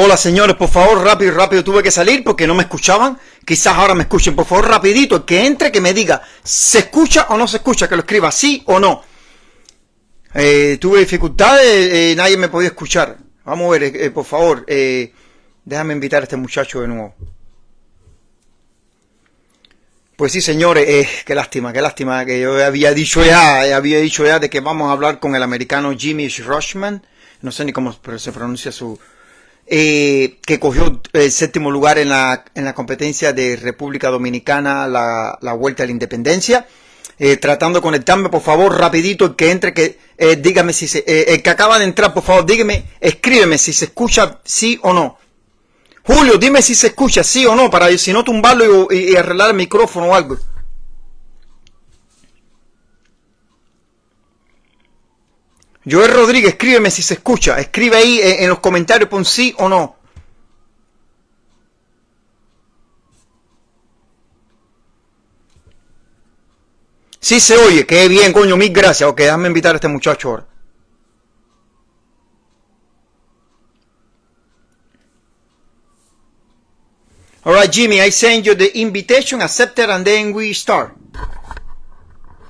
Hola señores, por favor, rápido, rápido, tuve que salir porque no me escuchaban. Quizás ahora me escuchen. Por favor, rapidito, el que entre, que me diga, ¿se escucha o no se escucha? Que lo escriba sí o no. Tuve dificultades, nadie me podía escuchar. Vamos a ver, por favor, déjame invitar a este muchacho de nuevo. Pues sí, señores, qué lástima que yo había dicho ya de que vamos a hablar con el americano Jimmy Schurman. No sé ni cómo se pronuncia su... que cogió el séptimo lugar en la competencia de República Dominicana, la Vuelta a la Independencia. Tratando de conectarme, por favor, rapidito, el que entre, dígame si el que acaba de entrar, por favor, dígame, escríbeme si se escucha sí o no. Julio, dime si se escucha sí o no, para si no tumbarlo y arreglar el micrófono o algo. Joel Rodríguez, escríbeme si se escucha. Escribe ahí en los comentarios, pon sí o no. Sí se oye, qué bien, coño, mil gracias. Ok, déjame invitar a este muchacho ahora. Alright, Jimmy, I send you the invitation, accept it, and then we start.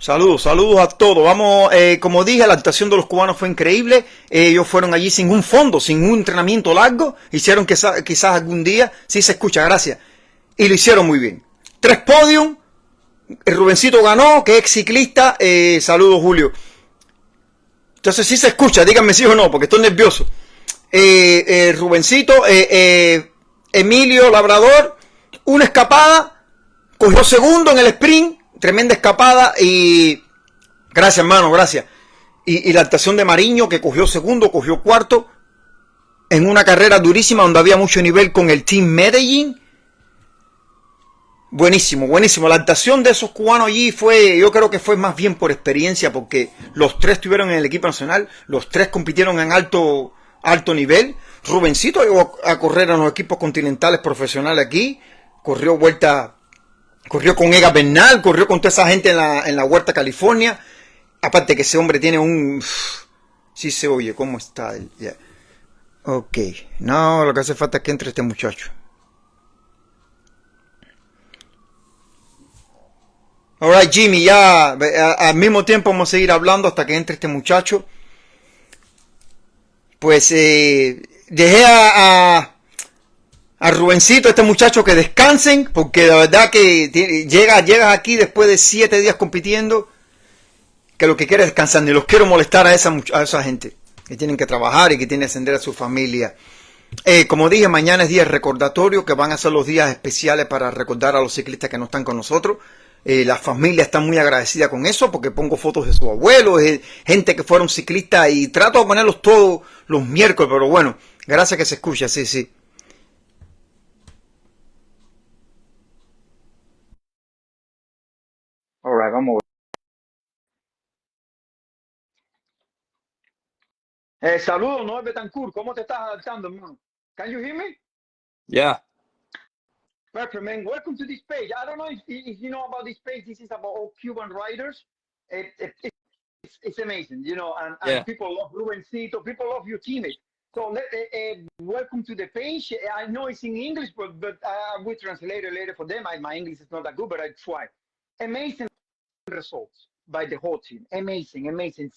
Saludos a todos. Vamos, como dije, la actuación de los cubanos fue increíble. Ellos fueron allí sin un fondo, sin un entrenamiento largo. Hicieron quizás algún día, sí se escucha, gracias. Y lo hicieron muy bien. 3 podiums. El Rubencito ganó, que es ciclista. Saludos, Julio. Entonces sí se escucha, díganme sí o no, porque estoy nervioso. Rubencito, Emilio Labrador, una escapada, cogió segundo en el sprint, tremenda escapada y gracias hermano, gracias. Y la actuación de Mariño, que cogió segundo, cogió cuarto en una carrera durísima donde había mucho nivel con el Team Medellín. Buenísimo, buenísimo. La actuación de esos cubanos allí yo creo que fue más bien por experiencia, porque los 3 estuvieron en el equipo nacional, los 3 compitieron en alto nivel. Rubencito llegó a correr en los equipos continentales profesionales aquí, corrió con Ega Bernal, corrió con toda esa gente en la Huerta California. Aparte que ese hombre tiene un... Sí se oye, ¿cómo está? Yeah. Ok, no, lo que hace falta es que entre este muchacho. Alright, Jimmy, ya al mismo tiempo vamos a seguir hablando hasta que entre este muchacho. Pues dejé a Rubencito, este muchacho, que descansen, porque la verdad que llegas aquí después de 7 días compitiendo, que lo que quiere es descansar. Ni los quiero molestar a esa gente que tienen que trabajar y que tienen que ascender a su familia. Como dije, mañana es día recordatorio, que van a ser los días especiales para recordar a los ciclistas que no están con nosotros. La familia está muy agradecida con eso, porque pongo fotos de sus abuelos, gente que fueron ciclistas, y trato de ponerlos todos los miércoles, pero bueno, gracias que se escucha, sí, sí. Alright, vamos a ver. Saludos, Noel Betancourt, ¿cómo te estás adaptando, hermano? Can you hear me? Yeah. Perfect, man. Welcome to this page. I don't know if you know about this page. This is about all Cuban riders. It's amazing, you know, and Yeah. people love Rubencito, people love your teammate. So welcome to the page. I know it's in English, but I will translate it later for them. My English is not that good, but I try. Amazing results by the whole team. Amazing.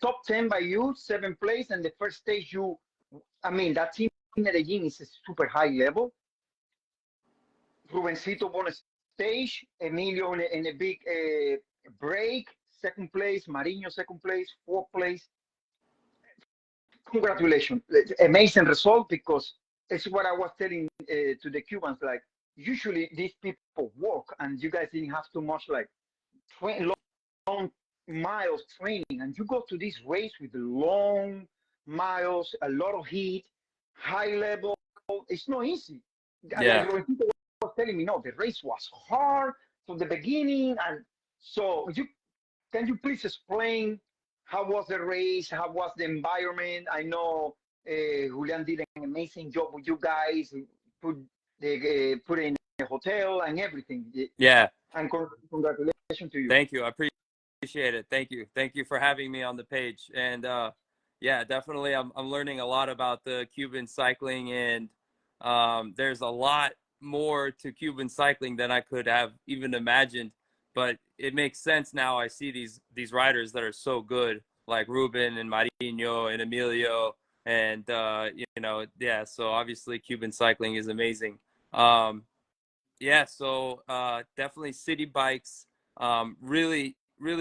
Top 10 by you, 7th place, and the first stage that team in Medellin is a super high level. Rubencito won a stage, Emilio in a big break, 2nd place, Mariño 2nd place, 4th place. Congratulations, amazing result, because it's what I was telling to the Cubans, like usually these people work and you guys didn't have too much like long miles training, and you go to this race with long miles, a lot of heat, high level. It's not easy. Yeah. Was telling me, no, the race was hard from the beginning, and so can you please explain how was the race, how was the environment? I know Julian did an amazing job with you guys, put in a hotel and everything. Yeah. And congratulations to you. Thank you. I appreciate it. Thank you for having me on the page. And Yeah, definitely. I'm learning a lot about the Cuban cycling, and there's a lot more to Cuban cycling than I could have even imagined. But it makes sense now. I see these riders that are so good, like Ruben and Marinho and Emilio, and yeah. So obviously, Cuban cycling is amazing. Um, yeah, so definitely city bikes really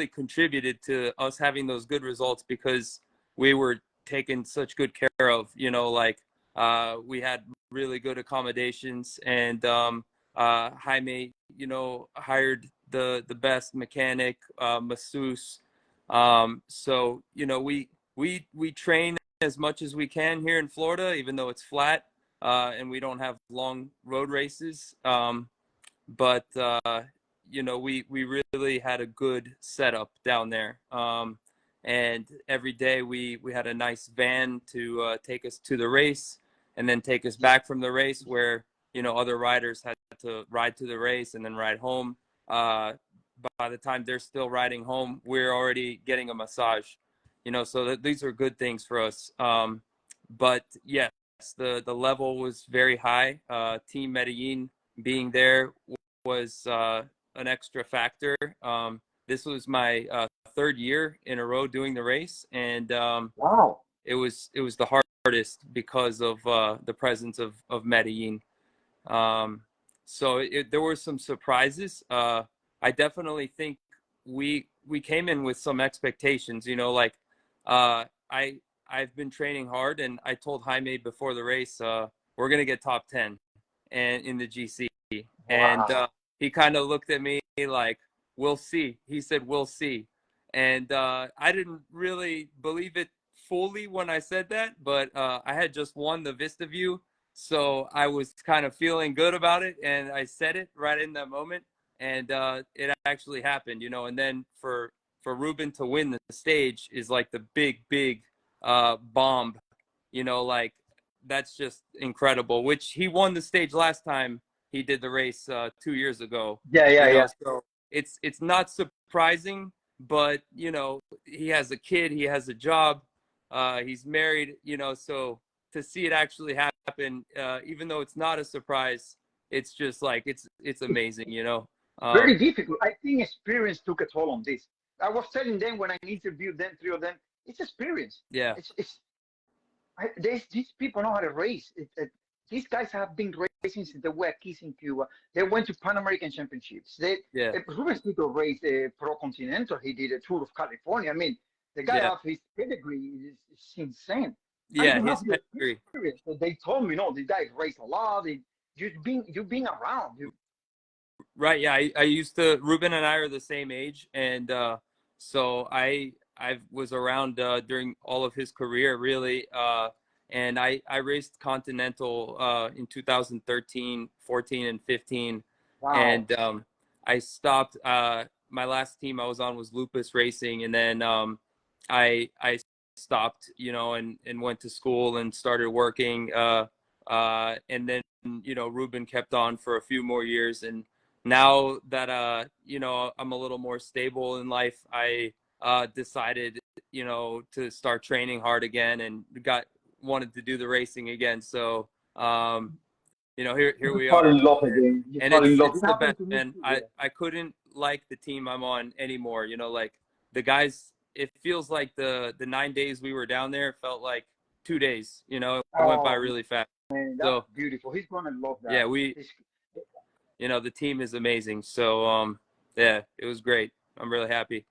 contributed to us having those good results because we were taken such good care of. Like we had really good accommodations, and Jaime, hired the best mechanic, masseuse. So we train as much as we can here in Florida, even though it's flat, and we don't have long road races. But we really had a good setup down there. And every day we had a nice van to take us to the race, and then take us back from the race, where other riders had to ride to the race and then ride home. By the time they're still riding home, we're already getting a massage. So these are good things for us. But yes, the level was very high. Team Medellin being there was an extra factor. This was my third year in a row doing the race, and Wow. it was the hardest because of the presence of Medellin. Um, so there were some surprises. I definitely think we came in with some expectations. Like I've been training hard, and I told Jaime before the race, we're gonna get top 10 and in the GC, and Wow. he kind of looked at me like, "We'll see." He said, "We'll see," and I didn't really believe it fully when I said that, but I had just won the Vista View, so I was kind of feeling good about it, and I said it right in that moment, and it actually happened. And then for Ruben to win the stage is like the big bomb, like that's just incredible. Which he won the stage last time he did the race 2 years ago. Yeah, yeah, yeah. So it's not surprising, but he has a kid, he has a job, he's married, so to see it actually happen, even though it's not a surprise, it's just like it's amazing, Very um, difficult. I think experience took a toll on this. I was telling them when I interviewed them, three of them, it's experience. yeah, These people know how to race. These guys have been racing since they were kids in Cuba. They went to Pan American Championships. yeah, Rubens Tito raced Pro Continental. He did a Tour of California. I mean, the guy yeah, of his pedigree is insane. And yeah, you have his the pedigree. experience. So they told me, no, the guy raced a lot. You've been around. Right. Yeah. I used to, Ruben and I are the same age. And so I was around during all of his career, really. And I raced Continental in 2013, 14, and 15. Wow. And I stopped. My last team I was on was Lupus Racing. And then I stopped, and went to school and started working. And then, Ruben kept on for a few more years. And now that I'm a little more stable in life, I decided to start training hard again, and wanted to do the racing again. So here You we fall are, in love again. You and fall in love. it's It the happened best, to me man. too. I Yeah. I couldn't like the team I'm on anymore. Like the guys, it feels like the 9 days we were down there felt like 2 days. It went by Oh really fast. man, that's So beautiful. He's gonna love yeah, that. the team is amazing. So yeah, it was great. I'm really happy.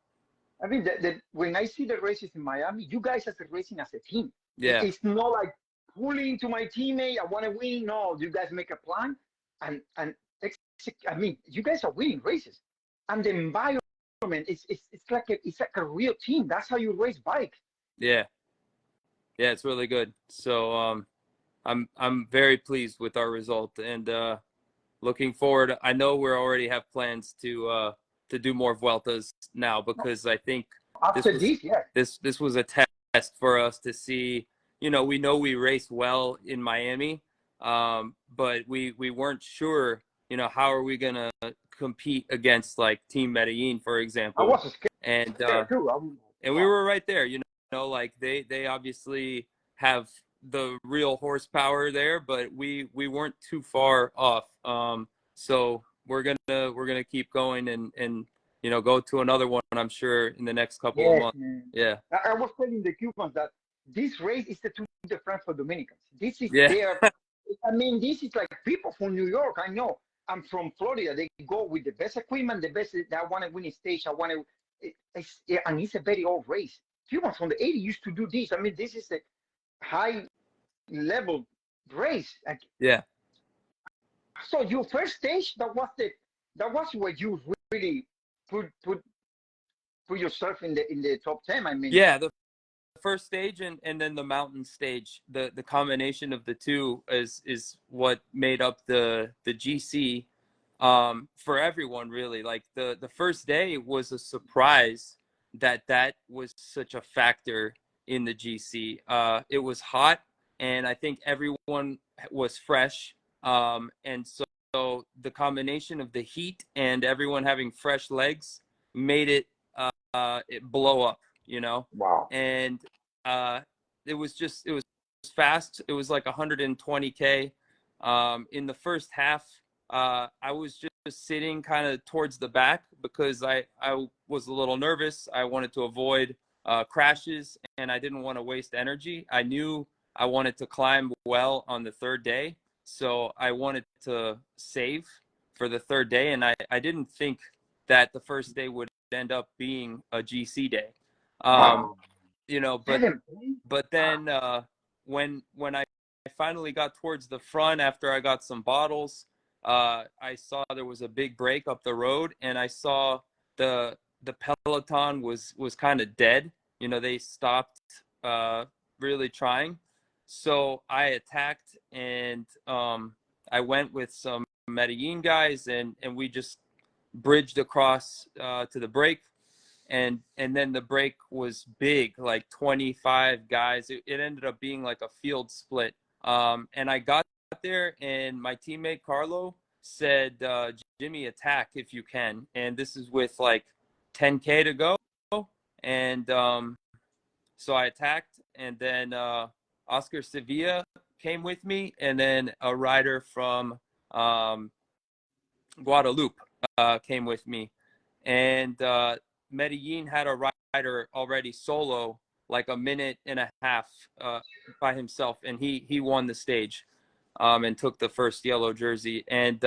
I mean, when I see the races in Miami, you guys are racing as a team. Yeah, It's not like pulling to my teammate. I want to win. No, you guys make a plan, and I mean, you guys are winning races, and the environment it's like a real team. That's how you race bike. yeah, yeah. It's really good. So I'm very pleased with our result, and looking forward. I know we already have plans to do more Vueltas now, because I think this After was this, yeah, this was a test for us to see. We know we race well in Miami, but we weren't sure. How are we gonna compete against like Team Medellin, for I example? was And scared too. and we were right there. know, like they obviously have the real horsepower there, but we weren't too far off. So we're gonna keep going and you know, go to another one, I'm sure, in the next couple of Yes, months. man. Yeah. I was telling the Cubans that this race is the Tour de France for Dominicans. This is Yeah. their, I mean, this is like people from New York. I know. I'm from Florida. They go with the best equipment, the best. I want to win a stage. I want to, and it's a very old race. Cubans from the '80s used to do this. I mean, this is a high level race. Like, Yeah. so your first stage, that was where you really put yourself in the top 10. I mean, Yeah, the first stage and then the mountain stage, the combination of the two is what made up the GC, for everyone, really. Like the first day was a surprise that was such a factor in the GC. It was hot, and I think everyone was fresh, and so the combination of the heat and everyone having fresh legs made it blow up, you know. wow. And it was fast. It was like 120K. In the first half, I was just sitting kind of towards the back because I was a little nervous. I wanted to avoid crashes, and I didn't want to waste energy. I knew I wanted to climb well on the third day, so I wanted to save for the third day, and I didn't think that the first day would end up being a GC day. Wow. You know, but then when I finally got towards the front after I got some bottles, I saw there was a big break up the road, and I saw the peloton was kind of dead. You know, they stopped really trying. So I attacked, and I went with some Medellin guys, and we just bridged across to the break, and then the break was big, like 25 guys. It ended up being like a field split, and I got there, and my teammate Carlo said, Jimmy, attack if you can. And this is with like 10K to go, and so I attacked, and then Oscar Sevilla came with me, and then a rider from Guadalupe came with me, and Medellin had a rider already solo, like a minute and a half by himself, and he won the stage, and took the first yellow jersey. And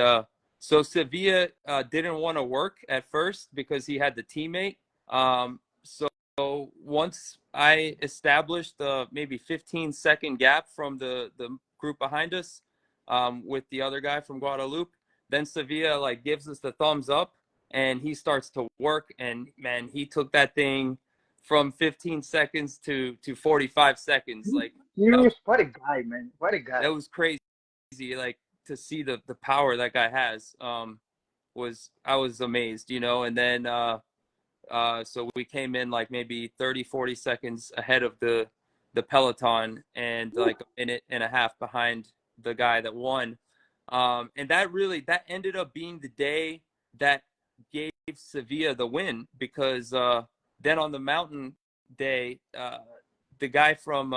so Sevilla didn't want to work at first because he had the teammate. So once I established the maybe 15-second gap from the group behind us, with the other guy from Guadalupe, then Sevilla like gives us the thumbs up, and he starts to work. And man, he took that thing from 15 seconds to 45 seconds. Like What a guy, man. What a guy. that was crazy. Like to see the power that guy has, I was amazed, you know. And then so we came in like maybe 30-40 seconds ahead of the peloton, and like a minute and a half behind the guy that won. And that ended up being the day that gave Sevilla the win, because then on the mountain day, the guy from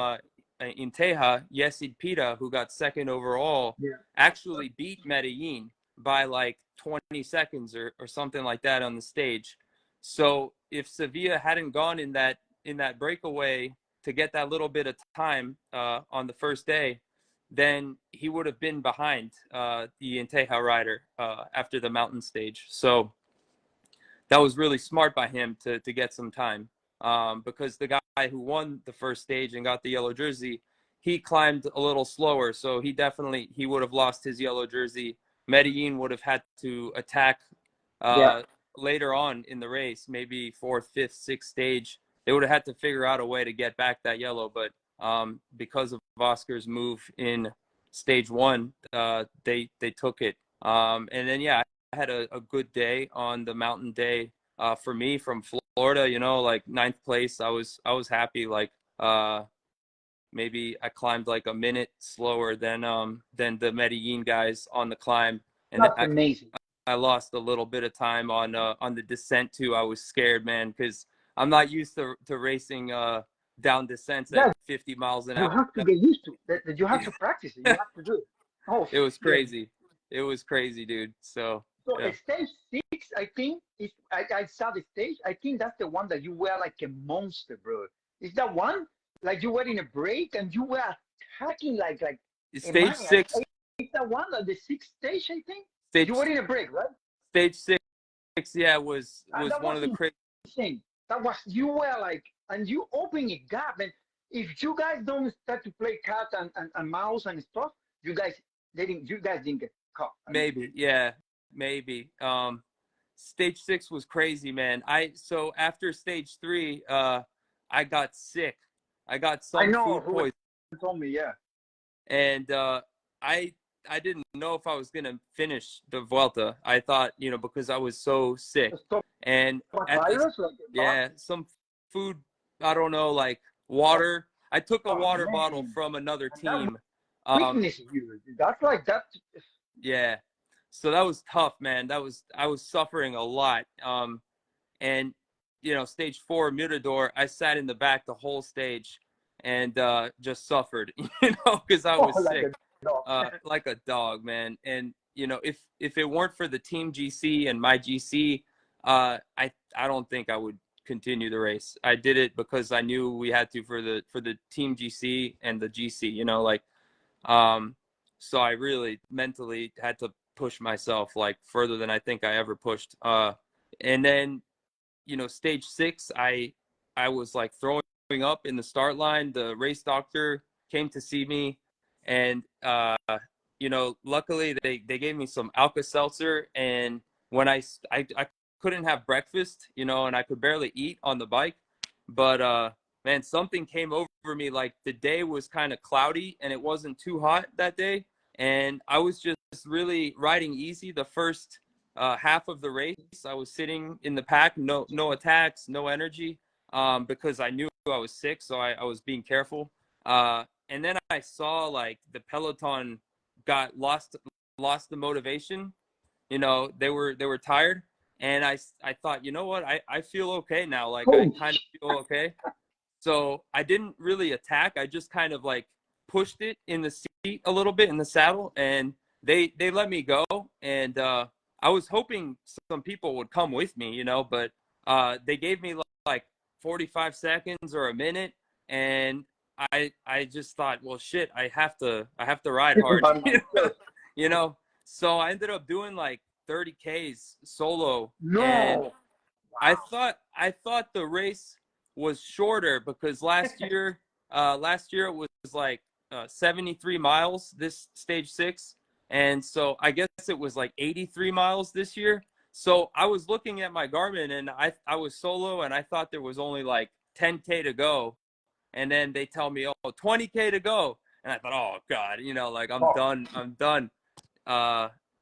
Inteja, Yesid Pita, who got second overall, Yeah. actually beat Medellin by like 20 seconds or something like that on the stage. So if Sevilla hadn't gone in that breakaway to get that little bit of time on the first day, then he would have been behind the Inteja rider after the mountain stage. So that was really smart by him to get some time, because the guy who won the first stage and got the yellow jersey, he climbed a little slower, so he would have lost his yellow jersey. Medellin would have had to attack Yeah. later on in the race, maybe fourth, fifth, sixth stage. They would have had to figure out a way to get back that yellow, but because of Oscar's move in stage one, they took it. And then I had a good day on the mountain day. For me, from Florida, you know, like ninth place, I was happy. Like maybe I climbed like a minute slower than the Medellin guys on the climb, and That's amazing. I lost a little bit of time on the descent too. I was scared, man, because I'm not used to racing down descents Yeah, at 50 miles an you hour. have to get used to that. You have to practice it. You have to do it. Oh, It was yeah. crazy. It was crazy, dude. So So yeah. stage 6, I think, is I saw the stage. I think that's the one that you were like a monster, bro. Is that one? Like you were in a break and you were hacking like a Stage maniac. 6. Is that one? The 6th stage, I think. Stage You were in a break, right? Stage 6. Yeah, was And that one was of the crazy. insane. That was you were like, and you open a gap. And if you guys don't start to play cat and mouse and stuff, you guys didn't get caught. Maybe, yeah, maybe. Stage 6 was crazy, man. So after stage 3, I got sick. I got I some know food who poisoning, told me, yeah. and I didn't know if I was gonna finish the Vuelta. I thought, because I was so sick, and What at this, virus? Like, yeah, some food, I don't know, like water. I took a water bottle from another team. Weakness, you. That's like that. Yeah. So that was tough, man. I was suffering a lot. And stage 4 Mirador, I sat in the back the whole stage and just suffered, because I was sick, like a dog, man. And if it weren't for the team GC and my GC, I don't think I would continue the race. I did it because I knew we had to for the team GC and the GC, so I really mentally had to push myself like further than I think I ever pushed. And then, stage 6, I was like throwing up in the start line. The race doctor came to see me, and luckily they gave me some Alka-Seltzer. And when I couldn't have breakfast, and I could barely eat on the bike, but man, something came over me. Like the day was kind of cloudy and it wasn't too hot that day, and I was just really riding easy the first half of the race. I was sitting in the pack, no attacks, no energy, because I knew I was sick, so I was being careful. And then I saw like the peloton got lost the motivation. They were tired, and I thought, you know what, I feel okay now. Like I kind of feel okay. So I didn't really attack. I just kind of like pushed it in the seat a little bit in the saddle, and they let me go. And I was hoping some people would come with me, but they gave me like 45 seconds or a minute, and I just thought, well, shit, I have to ride hard, So I ended up doing like 30 Ks solo. No. And wow. I thought the race was shorter because last year it was like 73 miles, this stage 6, and so I guess it was like 83 miles this year. So I was looking at my Garmin, and I was solo, and I thought there was only like 10K to go, and then they tell me, oh, 20K to go, and I thought, oh god, like I'm done.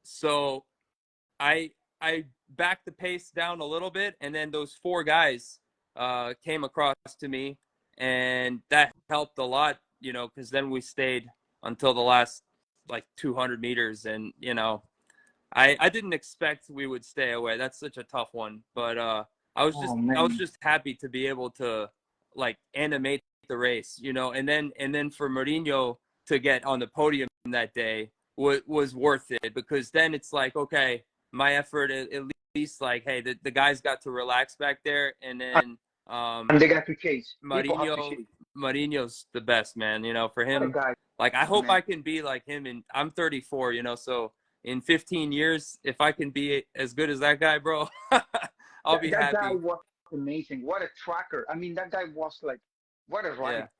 So I backed the pace down a little bit, and then those 4 guys came across to me, and that helped a lot, because then we stayed until the last like 200 meters, and I didn't expect we would stay away. That's such a tough one, but I was just happy to be able to like animate the race, and then for Mourinho to get on the podium that day was worth it, because then it's like, okay, my effort at least, like, hey, the guys got to relax back there, and then and they got to chase. Mourinho's the best, man. For him, like, I hope I can be like him, and I'm 34, so in 15 years, if I can be as good as that guy, bro, I'll be happy. That guy was amazing. What a tracker. I mean, that guy was like, what a rider.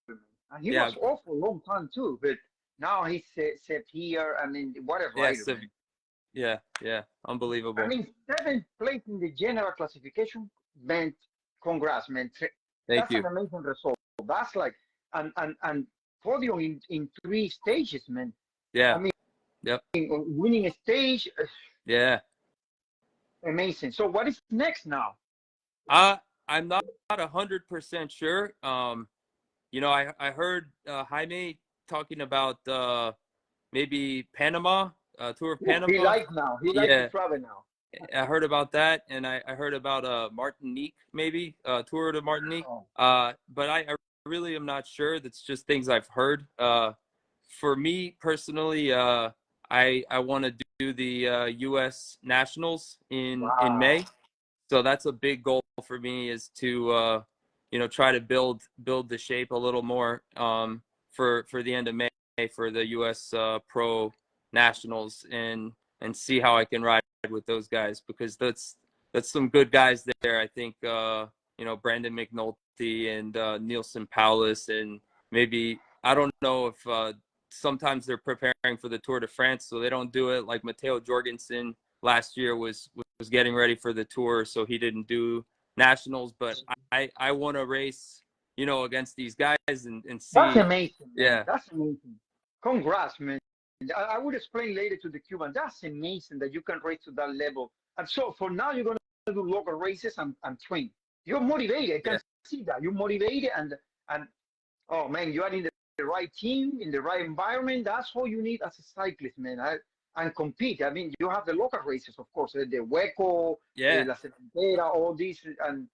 Yeah. And he was off for a long time too, but now he's set here. I mean, what a rider. Yeah, unbelievable. I mean, 7th place in the general classification meant congrats, man. Thank you. That's an amazing result. That's like and podium in 3 stages, man. Yeah. I mean, yep. Winning a stage. Yeah. Amazing. So what is next now? I'm not 100% sure. I heard Jaime talking about maybe Panama, tour of Panama. He likes now. He likes to travel now. I heard about that, and I heard about Martinique, maybe tour to Martinique. But I really am not sure. That's just things I've heard. For me personally, I want to do the U.S. Nationals in May. So that's a big goal for me, is to try to build the shape a little more for the end of May for the U.S. Pro Nationals, and see how I can ride with those guys, because that's some good guys there. I think Brandon McNulty and Nielsen Paulus, and maybe, I don't know if sometimes they're preparing for the Tour de France, so they don't do it. Like Matteo Jorgensen last year was getting ready for the Tour, so he didn't do Nationals. But I want to race, against these guys and see. That's amazing, man. Yeah. That's amazing. Congrats, man. I would explain later to the Cuban. That's amazing that you can race to that level. And so for now, you're going to do local races and train. You're motivated. I can see that. You're motivated, and oh, man, you are in the right team, in the right environment. That's all you need as a cyclist, man. And compete. I mean, you have the local races, of course, the Hueco, La Cementera, all these, and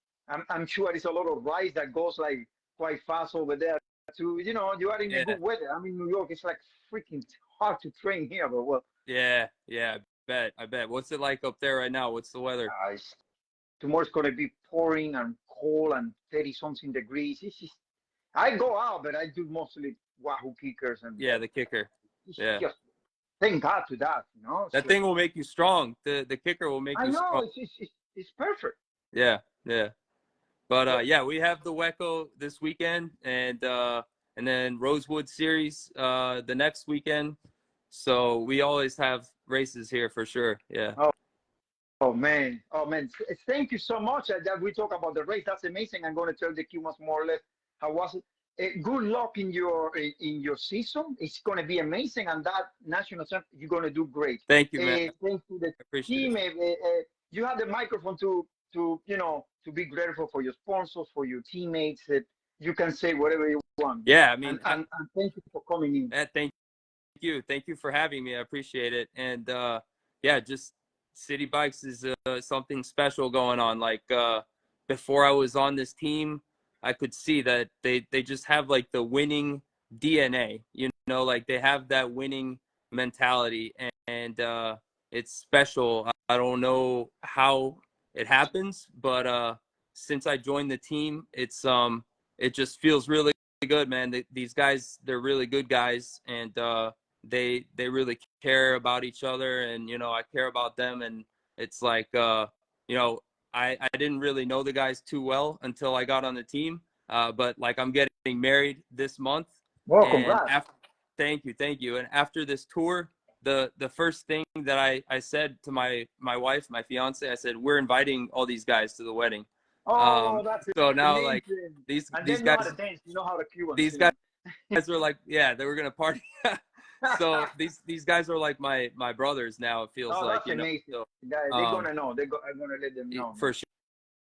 I'm sure there's a lot of rides that goes like quite fast over there too. You are in a good weather. I mean, New York, it's like freaking hard to train here, but well. Yeah, I bet. What's it like up there right now? What's the weather? Tomorrow's gonna be pouring and cold and 30-something degrees. It's just, I go out, but I do mostly Wahoo kickers and the kicker. Yeah. Just, thank God to that, That thing will make you strong. The kicker will make you strong. It's perfect. Yeah. But we have the Hueco this weekend, and then Rosewood Series the next weekend. So we always have races here for sure. Yeah. Oh man. Thank you so much that we talk about the race. That's amazing. I'm going to tell the Cubans more or less how was it. Good luck in your season. It's going to be amazing, and that national champion, you're going to do great. Thank you, man. Thank you to the team. You have the microphone to be grateful for your sponsors, for your teammates. You can say whatever you want. Yeah, I mean, and thank you for coming in. Thank you for having me. I appreciate it. And just City Bikes is something special going on. Like before I was on this team, I could see that they just have like the winning DNA, like they have that winning mentality, and it's special. I don't know how it happens, but since I joined the team, it just feels really good, man. These guys, they're really good guys, and they really care about each other, and I care about them, and it's like I didn't really know the guys too well until I got on the team, but like I'm getting married this month. Welcome. Thank you. And after this tour, the first thing that I said to my wife, my fiance, I said, we're inviting all these guys to the wedding. That's so now amazing. Like these guys, know how to dance. You know how to Cubans. These guys were like, they were gonna party. So these guys are like my brothers now. It feels like, that's amazing. So, they're gonna know. I'm gonna let them know. For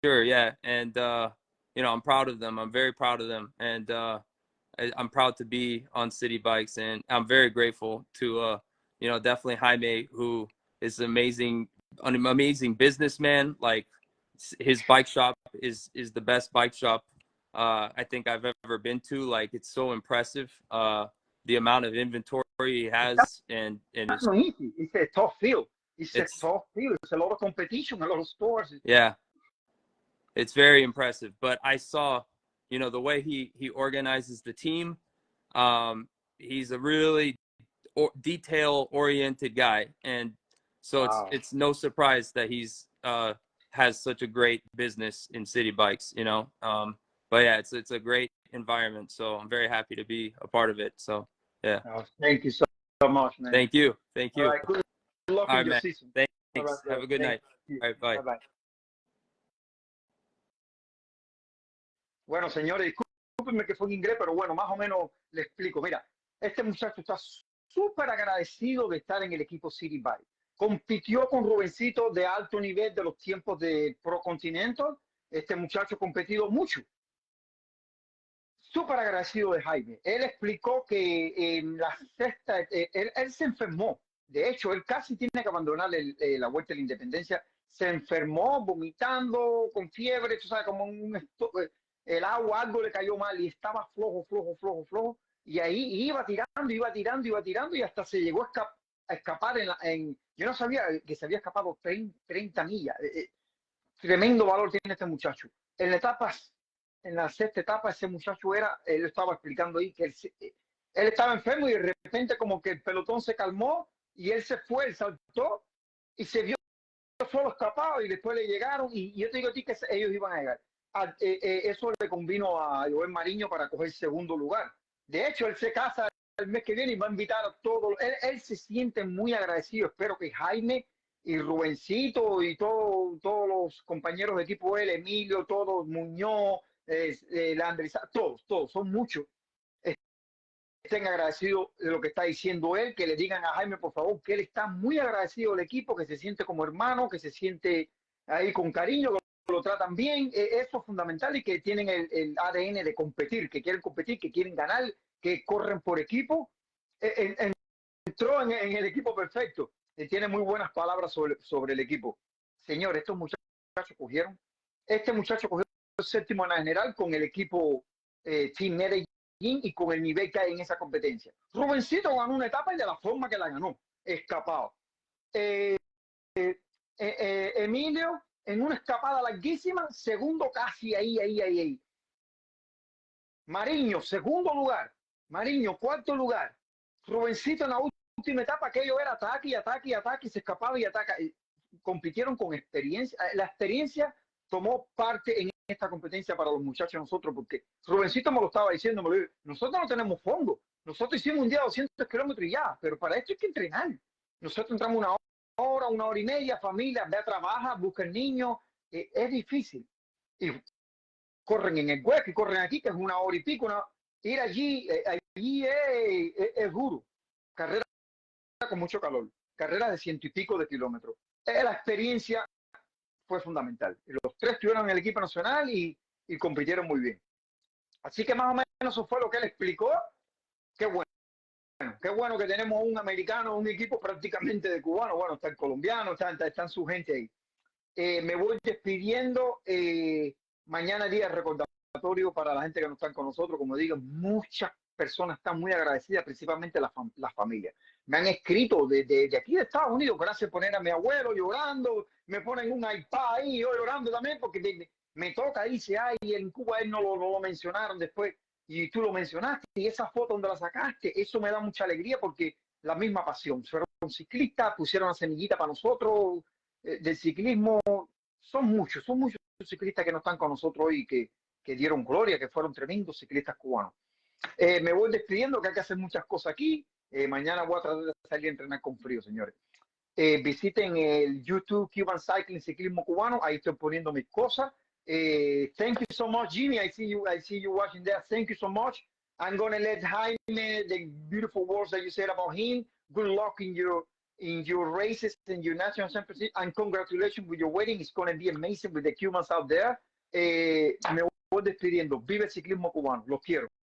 sure, yeah. And I'm proud of them. I'm very proud of them, and I'm proud to be on City Bikes, and I'm very grateful to definitely Jaime, who is an amazing businessman. Like his bike shop is the best bike shop I think I've ever been to. Like it's so impressive. The amount of inventory he has, and it's not easy. It's a tough field. It's a tough field. It's a lot of competition, a lot of stores. Yeah, it's very impressive. But I saw, the way he organizes the team. He's a really detail-oriented guy, and so it's no surprise that he's has such a great business in City Bikes. But yeah, it's a great environment, so I'm very happy to be a part of it. So yeah. Thank you so much, man. Thank you. All right, good luck in your season. Thanks. Right, have a good night. You. All right, bye. Bye. Bueno, señores, discúlpenme que fue en inglés, pero bueno, más o menos le explico. Mira, este muchacho está súper agradecido de estar en el equipo City Bike. Compitió con Rubencito de alto nivel de los tiempos de Pro Continental. Este muchacho ha competido mucho. Súper agradecido de Jaime. Él explicó que en la sexta, él se enfermó. De hecho, él casi tiene que abandonar la Vuelta a la Independencia. Se enfermó, vomitando, con fiebre, tú sabes, como el agua, algo le cayó mal y estaba flojo. Y ahí iba tirando y hasta se llegó a escapar yo no sabía que se había escapado 30 millas. Tremendo valor tiene este muchacho. En la sexta etapa, ese muchacho él estaba explicando ahí que él estaba enfermo y de repente como que el pelotón se calmó y él se fue, él saltó y se vio solo escapado y después le llegaron y yo te digo a ti que ellos iban a llegar. Eso le convino a Joel Mariño para coger segundo lugar. De hecho, él se casa el mes que viene y va a invitar a todos. Él se siente muy agradecido. Espero que Jaime y Rubencito y todos los compañeros de equipo, él, Emilio, todos, Muñoz, todos, son muchos, estén agradecidos de lo que está diciendo él, que le digan a Jaime, por favor, que él está muy agradecido del equipo, que se siente como hermano, que se siente ahí con cariño, que lo tratan bien. Eso es fundamental y que tienen el ADN de competir, que quieren competir, que quieren ganar, que corren por equipo. Entró en el equipo perfecto. Tiene muy buenas palabras sobre el equipo. Señor, estos muchachos cogieron. Este muchacho cogió el séptimo en la general con el equipo Team Medellín y con el nivel que hay en esa competencia. Rubencito ganó una etapa y de la forma que la ganó, escapado. Emilio, en una escapada larguísima, segundo casi ahí. Mariño, segundo lugar. Mariño, cuarto lugar. Rubencito en la última etapa, aquello era ataque, se escapaba y ataca. Compitieron con experiencia. La experiencia tomó parte en esta competencia para los muchachos nosotros, porque Rubencito me lo estaba diciendo, nosotros no tenemos fondo. Nosotros hicimos un día 200 kilómetros y ya, pero para esto hay que entrenar. Nosotros entramos una hora y media, familia, ve a trabajar, busca el niño. Es difícil. Y corren en el hueco y corren aquí, que es una hora y pico. Ir allí es duro. Carrera con mucho calor. Carrera de 100 y pico de kilómetros. La experiencia fue fundamental. Los tres estuvieron en el equipo nacional y compitieron muy bien. Así que más o menos eso fue lo que él explicó. Qué bueno que tenemos un americano, un equipo prácticamente de cubano. Bueno, está el colombiano, están su gente ahí. Me voy despidiendo. Mañana día de recordatorio para la gente que no están con nosotros. Como digo, muchas personas están muy agradecidas, principalmente las familias. Me han escrito de aquí de Estados Unidos, gracias por poner a mi abuelo llorando, me ponen un iPad ahí, yo llorando también, porque me toca, dice, ay, en Cuba él no lo mencionaron después, y tú lo mencionaste, y esa foto donde la sacaste, eso me da mucha alegría, porque la misma pasión, fueron ciclistas, pusieron la semillita para nosotros, del ciclismo, son muchos ciclistas que no están con nosotros hoy, que dieron gloria, que fueron tremendos ciclistas cubanos. Me voy despidiendo, que hay que hacer muchas cosas aquí. Mañana voy a tratar de salir a entrenar con frío, señores. Visiten el YouTube Cuban Cycling, Ciclismo Cubano. Ahí estoy poniendo mis cosas. Thank you so much, Jimmy. I see you watching there. Thank you so much. I'm going to let Jaime, the beautiful words that you said about him. Good luck in your races, in your national championship, and congratulations with your wedding. It's going to be amazing with the Cubans out there. Me voy despidiendo. Vive el ciclismo cubano. Los quiero.